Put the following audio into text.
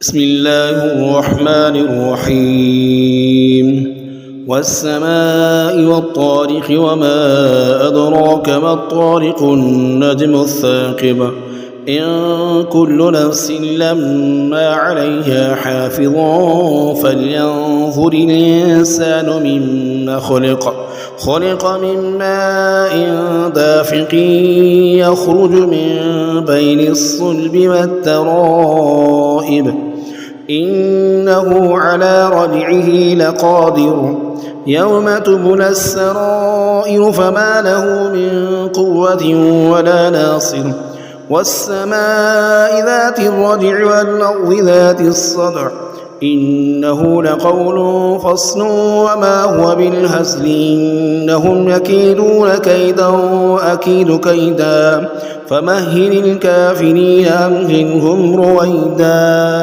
بسم الله الرحمن الرحيم والسماء والطارق وما أدراك ما الطارق النجم الثاقب إن كل نفس لما عليها حافظ فلينظر الإنسان مما خلق من ماء دافق يخرج من بين الصلب والترائب إنه على رجعه لقادر يوم تبلى السرائر فما له من قوة ولا ناصر والسماء ذات الرجع والأرض ذات الصدع إنه لقول فصل وما هو بالهزل إنهم يكيدون كيدا وأكيد كيدا فمهل الكافرين أمهلهم رويدا.